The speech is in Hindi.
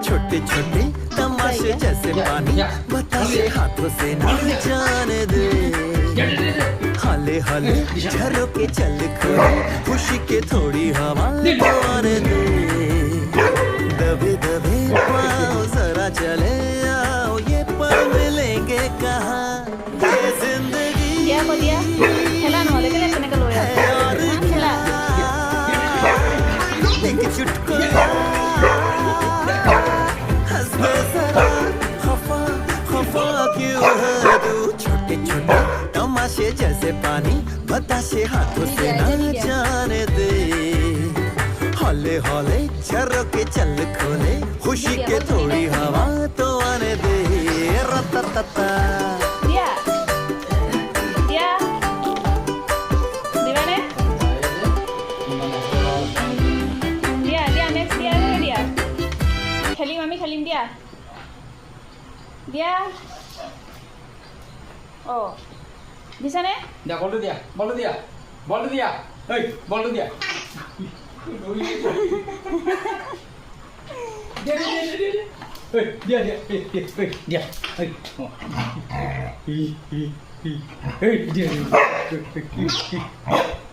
छोटे छोटे तमाशे जैसे पानी बतासे हाथों से ना जाने दे हाले हाले झरोके चल खोले खुशी के थोड़ी हवा आने दे दबे दबे पाँव जरा चले आओ ये पल मिलेंगे कहाँ ये जिंदगी Dia apa dia? Hela no, लेकिन इतने का लोया। Hela. एक चुटकुला हंस दे जरा खफा खफा क्यों है तू छोटे छोटे तमाशे जैसे पानी बताशे हाथों से ना जाने दे हौले हौले झरोके चल खोले खुशी के थोड़ी हवा तो आने दे रततता Dia. Dia. Di mana? Dia next dia mana dia? Khalim mami Khalim dia. Dia. Oh. Di sana? দিয়া বলটো দিয়া বলটো দিয়া বলটো দিয়া এই বলটো দিয়া দিয়া দিয়া দিয়া দিয়া এই দিয়া দিয়া